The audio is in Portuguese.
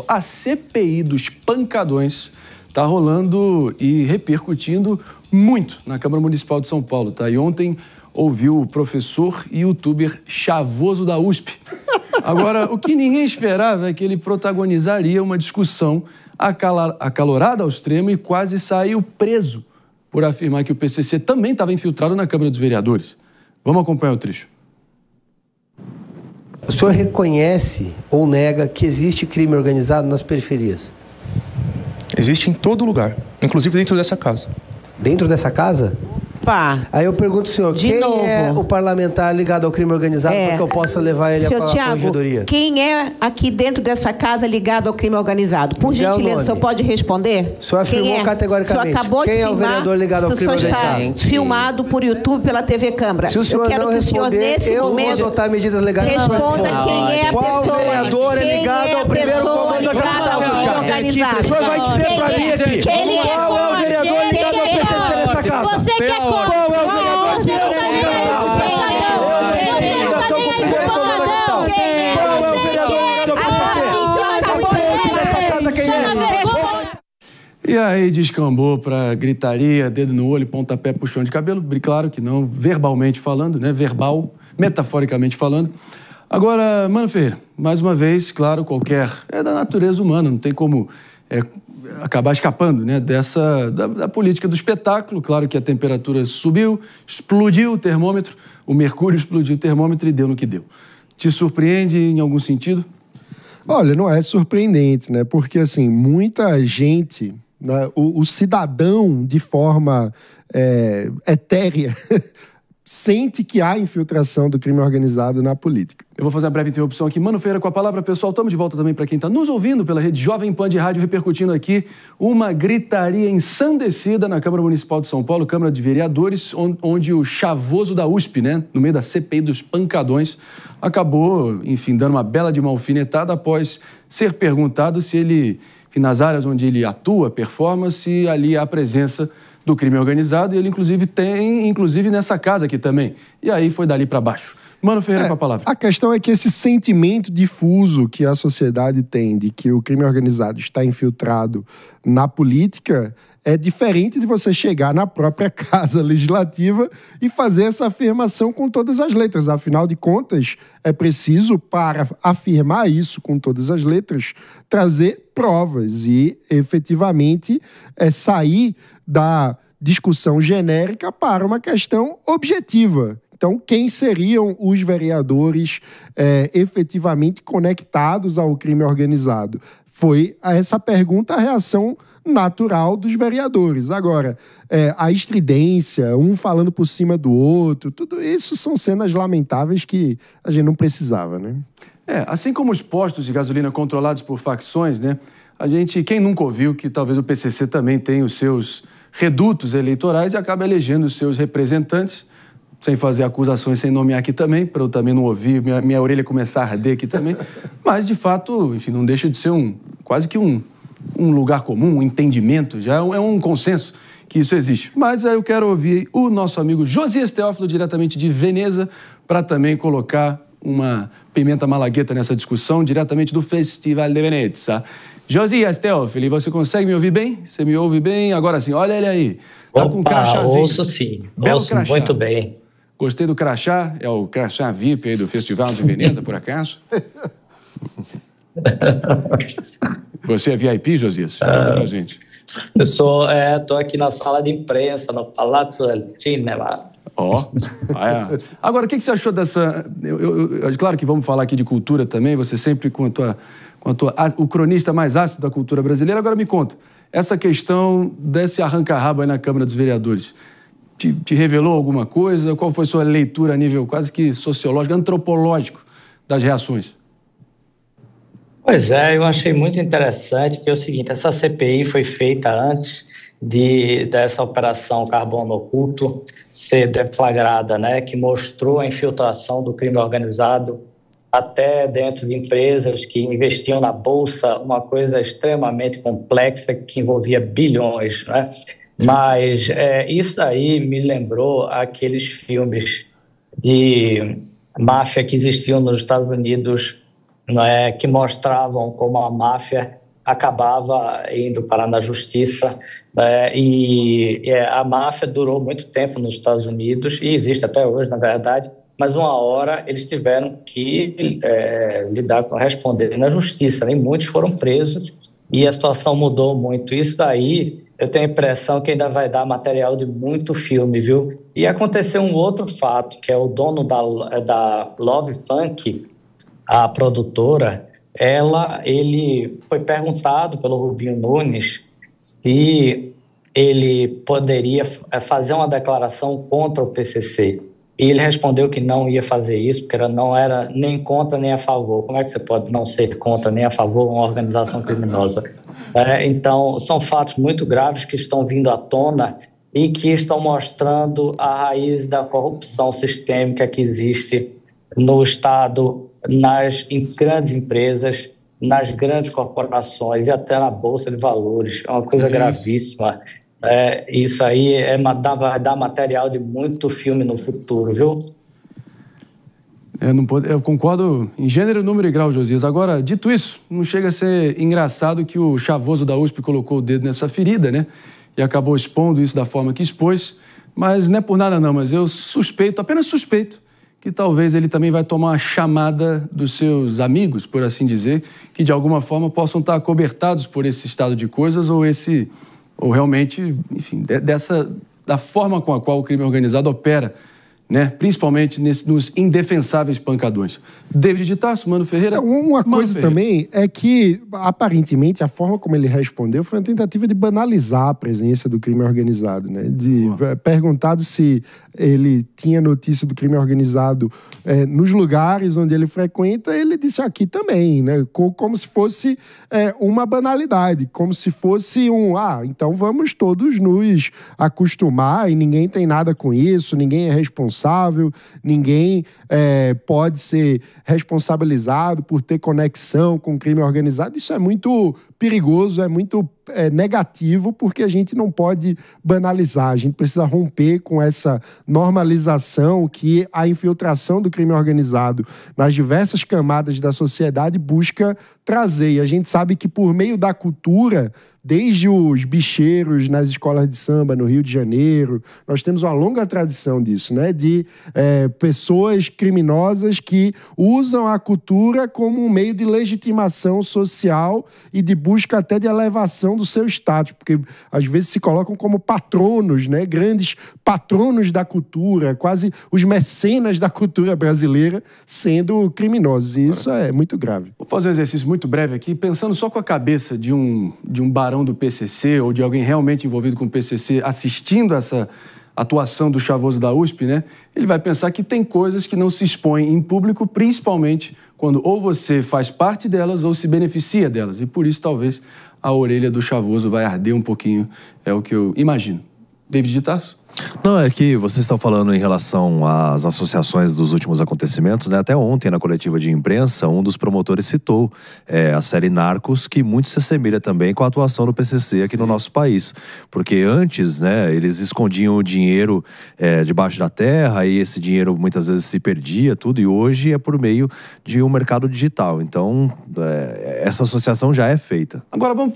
A CPI dos pancadões está rolando e repercutindo muito na Câmara Municipal de São Paulo, tá? E ontem ouviu o professor e youtuber Chavoso da USP. Agora, o que ninguém esperava é que ele protagonizaria uma discussão acalorada ao extremo e quase saiu preso por afirmar que o PCC também estava infiltrado na Câmara dos Vereadores. Vamos acompanhar o trecho. O senhor reconhece ou nega que existe crime organizado nas periferias? Existe em todo lugar, inclusive dentro dessa casa. Dentro dessa casa? Pá. Aí eu pergunto ao senhor, quem é o parlamentar ligado ao crime organizado para que eu possa levar ele à corregedoria? Quem é aqui dentro dessa casa ligado ao crime organizado? Por gentileza, o senhor pode responder? O senhor afirmou categoricamente. O senhor acabou de quem é o vereador ligado ao crime organizado? Está filmado por YouTube, pela TV Câmara. Se o senhor não responder, eu vou adotar medidas legais. Responda quem é a pessoa. Qual vereador é ligado ao primeiro comando da Câmara organizado? O senhor vai dizer para mim aqui. Qual é o vereador ligado ao PCC nessa casa? Você quer Qual é o vereador? E aí descambou para gritaria, dedo no olho, pontapé, puxão de cabelo. Claro que não, verbalmente falando, né? Verbal, metaforicamente falando. Agora, Mano Ferreira, mais uma vez, claro, é da natureza humana, não tem como acabar escapando, né, da política do espetáculo. Claro que a temperatura subiu, explodiu o termômetro, o mercúrio explodiu o termômetro e deu no que deu. Te surpreende em algum sentido? Olha, não é surpreendente, né? Porque, assim, muita gente, né, o cidadão, de forma etérea, sente que há infiltração do crime organizado na política. Eu vou fazer uma breve interrupção aqui. Mano Ferreira com a palavra, pessoal. Estamos de volta também para quem está nos ouvindo pela rede Jovem Pan de Rádio, repercutindo aqui uma gritaria ensandecida na Câmara Municipal de São Paulo, Câmara de Vereadores, onde o Chavoso da USP, né, no meio da CPI dos pancadões, acabou, enfim, dando uma bela de uma alfinetada após ser perguntado se ele, enfim, nas áreas onde ele atua, performance, ali há a presença do crime organizado, e ele inclusive nessa casa aqui também. E aí foi dali para baixo. Mano Ferreira com a palavra. A questão é que esse sentimento difuso que a sociedade tem de que o crime organizado está infiltrado na política é diferente de você chegar na própria casa legislativa e fazer essa afirmação com todas as letras. Afinal de contas, é preciso, para afirmar isso com todas as letras, trazer provas e, efetivamente, sair da discussão genérica para uma questão objetiva. Então, quem seriam os vereadores efetivamente conectados ao crime organizado? Foi a essa pergunta a reação natural dos vereadores. Agora, a estridência, um falando por cima do outro, tudo isso são cenas lamentáveis que a gente não precisava, né? Assim como os postos de gasolina controlados por facções, né? Quem nunca ouviu que talvez o PCC também tenha os seus redutos eleitorais e acaba elegendo os seus representantes, sem fazer acusações, sem nomear aqui também, para eu também não ouvir, minha orelha começar a arder aqui também. Mas, de fato, enfim, não deixa de ser quase que um lugar comum, um entendimento, já é um consenso que isso existe. Mas aí eu quero ouvir o nosso amigo Josias Teófilo, diretamente de Veneza, para também colocar uma pimenta malagueta nessa discussão, diretamente do Festival de Veneza. Josias Teófilo, você consegue me ouvir bem? Você me ouve bem? Agora sim, olha ele aí. Tá com um crachazinho. Ouço sim, ouço crachá. Muito bem. Gostei do crachá, é o crachá VIP aí do Festival de Veneza, por acaso? Você é VIP, Josias? Conta pra gente. Eu tô aqui na sala de imprensa, no Palazzo del Cinema. Agora, o que você achou dessa... Claro que vamos falar aqui de cultura também, você sempre com o cronista mais ácido da cultura brasileira. Agora me conta, essa questão desse arranca-rabo aí na Câmara dos Vereadores, te revelou alguma coisa? Qual foi sua leitura a nível quase que sociológico, antropológico das reações? Pois é, eu achei muito interessante, porque é o seguinte, essa CPI foi feita antes dessa operação Carbono Oculto ser deflagrada, né, que mostrou a infiltração do crime organizado até dentro de empresas que investiam na Bolsa, uma coisa extremamente complexa que envolvia bilhões, né? Mas isso daí me lembrou aqueles filmes de máfia que existiam nos Estados Unidos que mostravam como a máfia acabava indo parar na justiça, e a máfia durou muito tempo nos Estados Unidos, e existe até hoje, na verdade, mas uma hora eles tiveram que responder na justiça, né? E muitos foram presos, e a situação mudou muito. Isso daí, eu tenho a impressão que ainda vai dar material de muito filme, viu? E aconteceu um outro fato, que é o dono da Love Funk, a produtora, ele foi perguntado pelo Rubinho Nunes se ele poderia fazer uma declaração contra o PCC. E ele respondeu que não ia fazer isso, porque não era nem contra nem a favor. Como é que você pode não ser contra nem a favor de uma organização criminosa? Então, são fatos muito graves que estão vindo à tona e que estão mostrando a raiz da corrupção sistêmica que existe no Estado, nas grandes empresas, nas grandes corporações e até na Bolsa de Valores. É uma coisa gravíssima. Isso aí vai dar material de muito filme no futuro, viu? Eu concordo em gênero, número e grau, Josias. Agora, dito isso, não chega a ser engraçado que o chavoso da USP colocou o dedo nessa ferida, né? E acabou expondo isso da forma que expôs. Mas não é por nada não, mas eu apenas suspeito, que talvez ele também vai tomar uma chamada dos seus amigos, por assim dizer, que de alguma forma possam estar acobertados por esse estado de coisas ou realmente, enfim, da forma com a qual o crime organizado opera, né? Principalmente nos indefensáveis pancadões. David de Tarso, Mano Ferreira. Uma coisa também é que, aparentemente, a forma como ele respondeu foi uma tentativa de banalizar a presença do crime organizado, né? Perguntado se ele tinha notícia do crime organizado nos lugares onde ele frequenta, ele disse aqui também, né? Como se fosse uma banalidade, como se fosse então vamos todos nos acostumar e ninguém tem nada com isso, ninguém é responsável, ninguém pode ser responsabilizado por ter conexão com o crime organizado. Isso é muito perigoso, é muito negativo, porque a gente não pode banalizar, a gente precisa romper com essa normalização que a infiltração do crime organizado nas diversas camadas da sociedade busca trazer. E a gente sabe que por meio da cultura, desde os bicheiros nas escolas de samba no Rio de Janeiro, nós temos uma longa tradição disso, né? De pessoas criminosas que usam a cultura como um meio de legitimação social e de busca até de elevação do seu status, porque às vezes se colocam como patronos, né? Grandes patronos da cultura, quase os mecenas da cultura brasileira, sendo criminosos. E isso é muito grave. Vou fazer um exercício muito breve aqui, pensando só com a cabeça de um barão do PCC ou de alguém realmente envolvido com o PCC assistindo essa atuação do chavoso da USP, né? Ele vai pensar que tem coisas que não se expõem em público, principalmente quando ou você faz parte delas ou se beneficia delas. E por isso, talvez, a orelha do chavoso vai arder um pouquinho, é o que eu imagino. David de Tarso? Não, é que vocês estão falando em relação às associações dos últimos acontecimentos, né? Até ontem, na coletiva de imprensa, um dos promotores citou a série Narcos, que muito se assemelha também com a atuação do PCC aqui no nosso país. Porque antes, né, eles escondiam o dinheiro debaixo da terra e esse dinheiro muitas vezes se perdia, tudo, e hoje é por meio de um mercado digital. Então, essa associação já é feita. Agora vamos